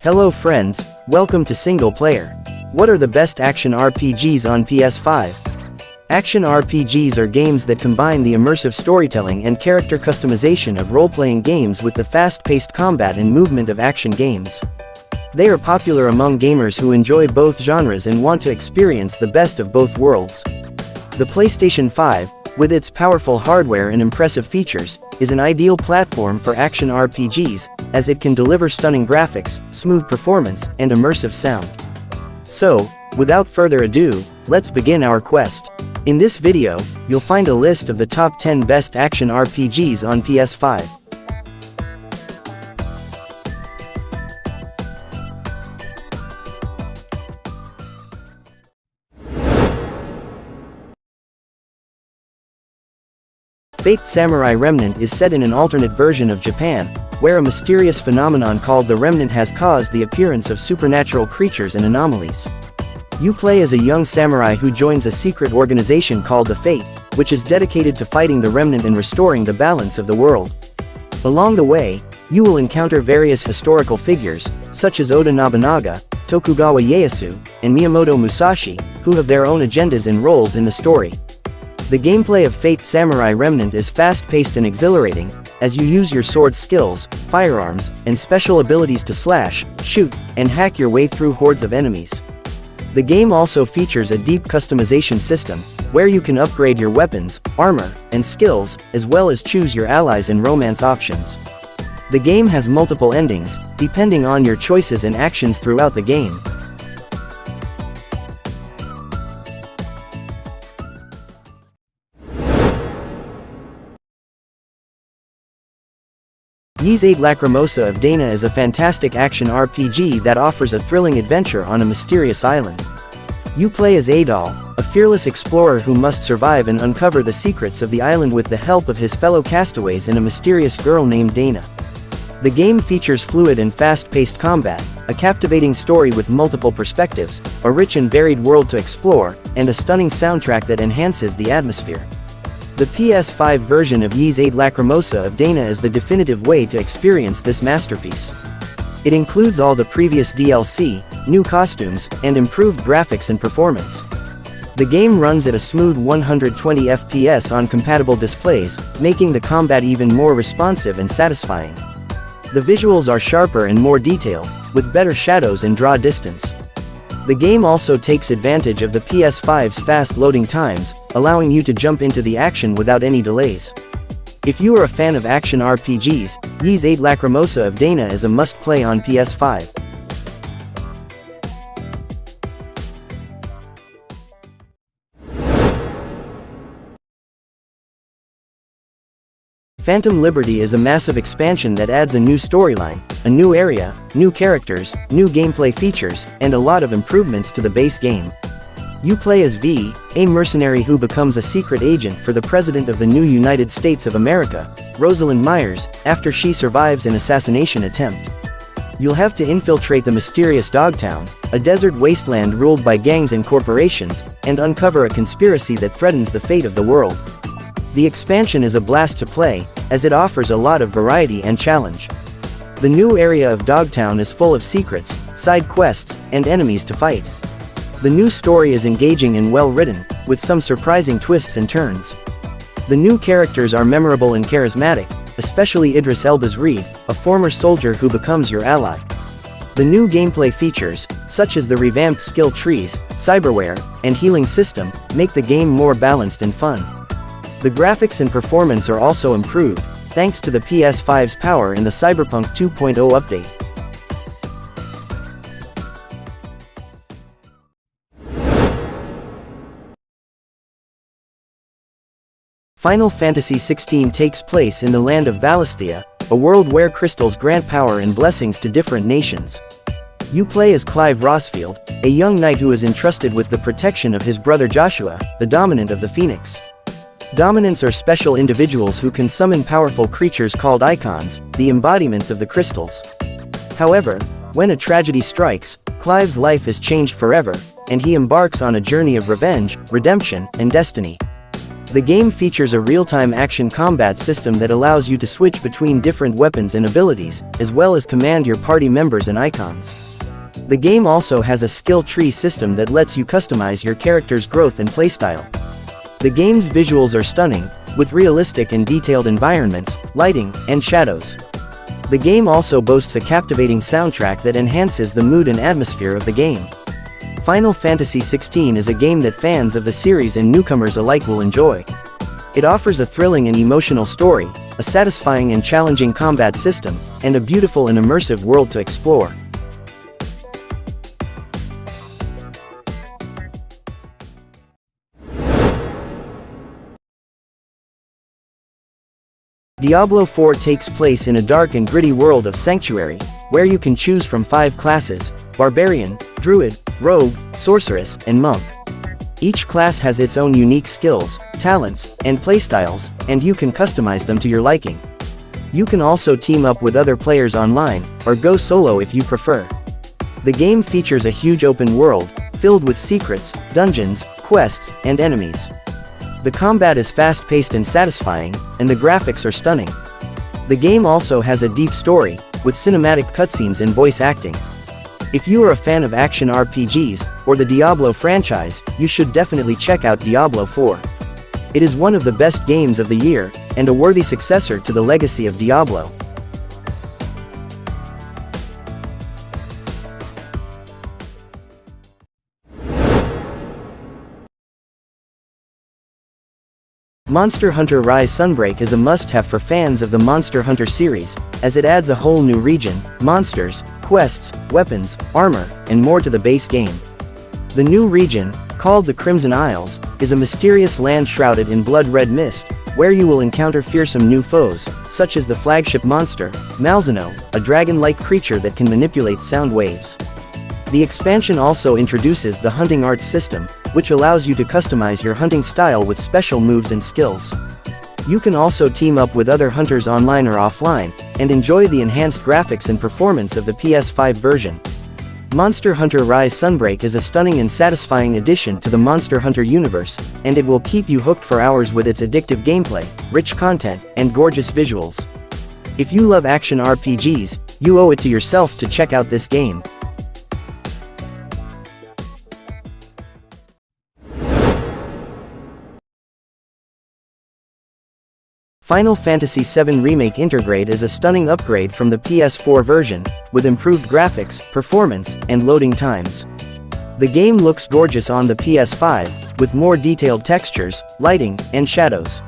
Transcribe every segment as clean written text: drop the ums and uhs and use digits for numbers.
Hello friends, welcome to Single Player. What are the best action RPGs on PS5? Action RPGs are games that combine the immersive storytelling and character customization of role-playing games with the fast-paced combat and movement of action games. They are popular among gamers who enjoy both genres and want to experience the best of both worlds. The PlayStation 5, with its powerful hardware and impressive features, is an ideal platform for action RPGs, as it can deliver stunning graphics, smooth performance, and immersive sound. So, without further ado, let's begin our quest. In this video, you'll find a list of the top 10 best action RPGs on PS5. Fate Samurai Remnant is set in an alternate version of Japan, where a mysterious phenomenon called the Remnant has caused the appearance of supernatural creatures and anomalies. You play as a young samurai who joins a secret organization called the Fate, which is dedicated to fighting the Remnant and restoring the balance of the world. Along the way, you will encounter various historical figures, such as Oda Nobunaga, Tokugawa Ieyasu, and Miyamoto Musashi, who have their own agendas and roles in the story. The gameplay of Fate Samurai Remnant is fast-paced and exhilarating, as you use your sword skills, firearms, and special abilities to slash, shoot, and hack your way through hordes of enemies. The game also features a deep customization system, where you can upgrade your weapons, armor, and skills, as well as choose your allies and romance options. The game has multiple endings, depending on your choices and actions throughout the game. A Lacrimosa of Dana is a fantastic action RPG that offers a thrilling adventure on a mysterious island. You play as Adol, a fearless explorer who must survive and uncover the secrets of the island with the help of his fellow castaways and a mysterious girl named Dana. The game features fluid and fast-paced combat, a captivating story with multiple perspectives, a rich and varied world to explore, and a stunning soundtrack that enhances the atmosphere. The PS5 version of A Lacrimosa of Dana is the definitive way to experience this masterpiece. It includes all the previous DLC, new costumes, and improved graphics and performance. The game runs at a smooth 120 FPS on compatible displays, making the combat even more responsive and satisfying. The visuals are sharper and more detailed, with better shadows and draw distance. The game also takes advantage of the PS5's fast loading times, allowing you to jump into the action without any delays. If you are a fan of action RPGs, A Lacrimosa of Dana is a must-play on PS5. Phantom Liberty is a massive expansion that adds a new storyline, a new area, new characters, new gameplay features, and a lot of improvements to the base game. You play as V, a mercenary who becomes a secret agent for the President of the new United States of America, Rosalind Myers, after she survives an assassination attempt. You'll have to infiltrate the mysterious Dogtown, a desert wasteland ruled by gangs and corporations, and uncover a conspiracy that threatens the fate of the world. The expansion is a blast to play, as it offers a lot of variety and challenge. The new area of Dogtown is full of secrets, side quests, and enemies to fight. The new story is engaging and well-written, with some surprising twists and turns. The new characters are memorable and charismatic, especially Idris Elba's Reed, a former soldier who becomes your ally. The new gameplay features, such as the revamped skill trees, cyberware, and healing system, make the game more balanced and fun. The graphics and performance are also improved, thanks to the PS5's power in the Cyberpunk 2.0 update. Final Fantasy XVI takes place in the land of Valisthea, a world where crystals grant power and blessings to different nations. You play as Clive Rosfield, a young knight who is entrusted with the protection of his brother Joshua, the Dominant of the Phoenix. Dominants are special individuals who can summon powerful creatures called icons, the embodiments of the crystals. However, when a tragedy strikes, Clive's life is changed forever, and he embarks on a journey of revenge, redemption, and destiny. The game features a real-time action combat system that allows you to switch between different weapons and abilities, as well as command your party members and icons. The game also has a skill tree system that lets you customize your character's growth and playstyle. The game's visuals are stunning, with realistic and detailed environments, lighting, and shadows. The game also boasts a captivating soundtrack that enhances the mood and atmosphere of the game. Final Fantasy XVI is a game that fans of the series and newcomers alike will enjoy. It offers a thrilling and emotional story, a satisfying and challenging combat system, and a beautiful and immersive world to explore. Diablo IV takes place in a dark and gritty world of Sanctuary, where you can choose from 5 classes: Barbarian, Druid, Rogue, Sorceress, and Monk. Each class has its own unique skills, talents, and playstyles, and you can customize them to your liking. You can also team up with other players online, or go solo if you prefer. The game features a huge open world, filled with secrets, dungeons, quests, and enemies. The combat is fast-paced and satisfying, and the graphics are stunning. The game also has a deep story, with cinematic cutscenes and voice acting. If you are a fan of action RPGs, or the Diablo franchise, you should definitely check out Diablo IV. It is one of the best games of the year, and a worthy successor to the legacy of Diablo. Monster Hunter Rise Sunbreak is a must-have for fans of the Monster Hunter series, as it adds a whole new region, monsters, quests, weapons, armor, and more to the base game. The new region, called the Crimson Isles, is a mysterious land shrouded in blood-red mist, where you will encounter fearsome new foes, such as the flagship monster, Malzeno, a dragon-like creature that can manipulate sound waves. The expansion also introduces the Hunting Arts system, which allows you to customize your hunting style with special moves and skills. You can also team up with other hunters online or offline, and enjoy the enhanced graphics and performance of the PS5 version. Monster Hunter Rise Sunbreak is a stunning and satisfying addition to the Monster Hunter universe, and it will keep you hooked for hours with its addictive gameplay, rich content, and gorgeous visuals. If you love action RPGs, you owe it to yourself to check out this game. Final Fantasy VII Remake Intergrade is a stunning upgrade from the PS4 version, with improved graphics, performance, and loading times. The game looks gorgeous on the PS5, with more detailed textures, lighting, and shadows.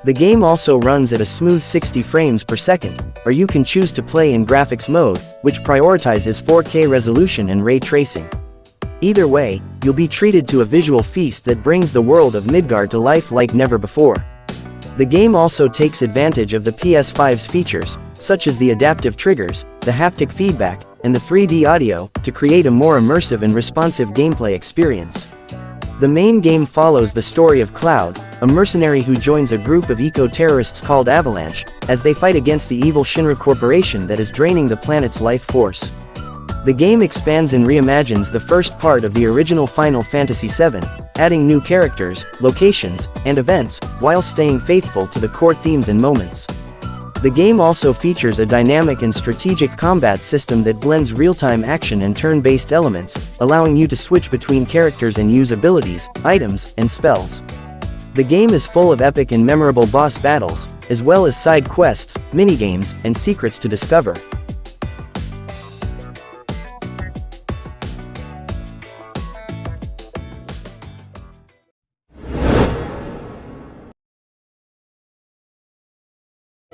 The game also runs at a smooth 60 frames per second, or you can choose to play in graphics mode, which prioritizes 4K resolution and ray tracing. Either way, you'll be treated to a visual feast that brings the world of Midgard to life like never before. The game also takes advantage of the PS5's features, such as the adaptive triggers, the haptic feedback, and the 3D audio, to create a more immersive and responsive gameplay experience. The main game follows the story of Cloud, a mercenary who joins a group of eco-terrorists called Avalanche, as they fight against the evil Shinra Corporation that is draining the planet's life force. The game expands and reimagines the first part of the original Final Fantasy VII, adding new characters, locations, and events, while staying faithful to the core themes and moments. The game also features a dynamic and strategic combat system that blends real-time action and turn-based elements, allowing you to switch between characters and use abilities, items, and spells. The game is full of epic and memorable boss battles, as well as side quests, minigames, and secrets to discover.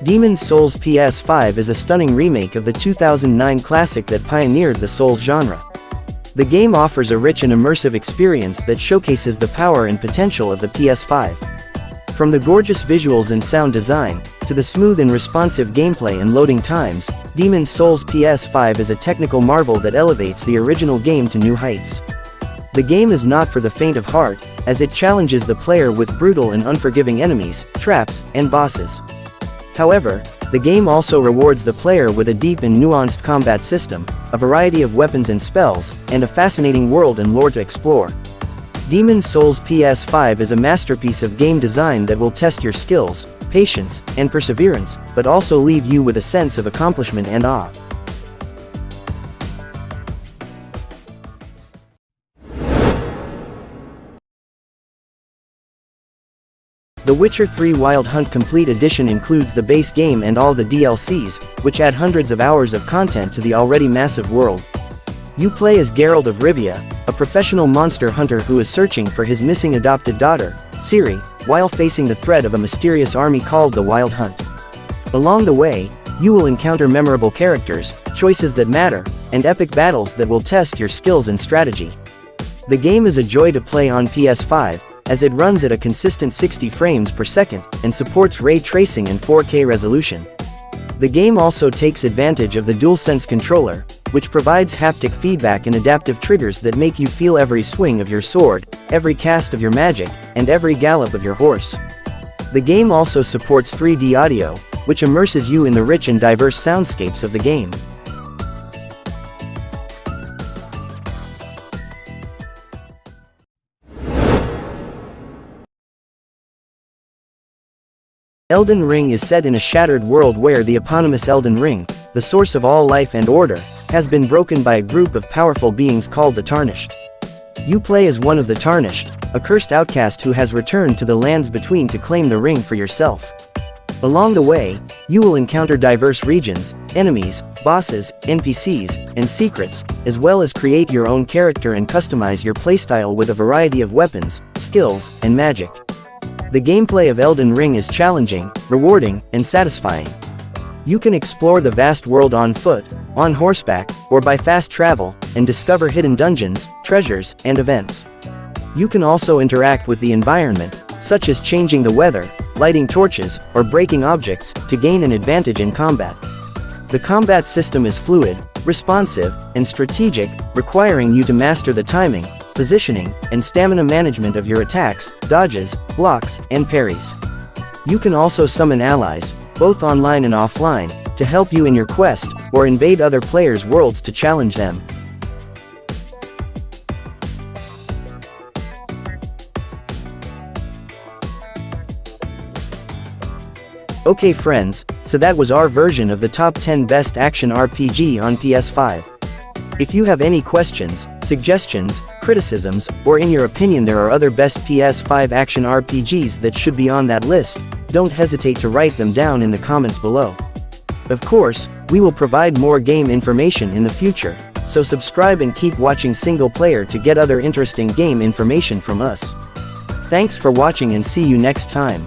Demon's Souls PS5 is a stunning remake of the 2009 classic that pioneered the Souls genre. The game offers a rich and immersive experience that showcases the power and potential of the PS5. From the gorgeous visuals and sound design, to the smooth and responsive gameplay and loading times, Demon's Souls PS5 is a technical marvel that elevates the original game to new heights. The game is not for the faint of heart, as it challenges the player with brutal and unforgiving enemies, traps, and bosses. However, the game also rewards the player with a deep and nuanced combat system, a variety of weapons and spells, and a fascinating world and lore to explore. Demon's Souls PS5 is a masterpiece of game design that will test your skills, patience, and perseverance, but also leave you with a sense of accomplishment and awe. The Witcher 3 Wild Hunt Complete Edition includes the base game and all the DLCs, which add hundreds of hours of content to the already massive world. You play as Geralt of Rivia, a professional monster hunter who is searching for his missing adopted daughter, Ciri, while facing the threat of a mysterious army called the Wild Hunt. Along the way, you will encounter memorable characters, choices that matter, and epic battles that will test your skills and strategy. The game is a joy to play on PS5, as it runs at a consistent 60 frames per second and supports ray tracing and 4K resolution. The game also takes advantage of the DualSense controller, which provides haptic feedback and adaptive triggers that make you feel every swing of your sword, every cast of your magic, and every gallop of your horse. The game also supports 3D audio, which immerses you in the rich and diverse soundscapes of the game. Elden Ring is set in a shattered world where the eponymous Elden Ring, the source of all life and order, has been broken by a group of powerful beings called the Tarnished. You play as one of the Tarnished, a cursed outcast who has returned to the lands between to claim the ring for yourself. Along the way, you will encounter diverse regions, enemies, bosses, NPCs, and secrets, as well as create your own character and customize your playstyle with a variety of weapons, skills, and magic. The gameplay of Elden Ring is challenging, rewarding, and satisfying. You can explore the vast world on foot, on horseback, or by fast travel, and discover hidden dungeons, treasures, and events. You can also interact with the environment, such as changing the weather, lighting torches, or breaking objects, to gain an advantage in combat. The combat system is fluid, responsive, and strategic, requiring you to master the timing, positioning, and stamina management of your attacks, dodges, blocks, and parries. You can also summon allies, both online and offline, to help you in your quest, or invade other players' worlds to challenge them. Okay friends, so that was our version of the top 10 best action RPG on PS5. If you have any questions, suggestions, criticisms, or in your opinion there are other best PS5 action RPGs that should be on that list, don't hesitate to write them down in the comments below. Of course, we will provide more game information in the future, so subscribe and keep watching Single Player to get other interesting game information from us. Thanks for watching and see you next time.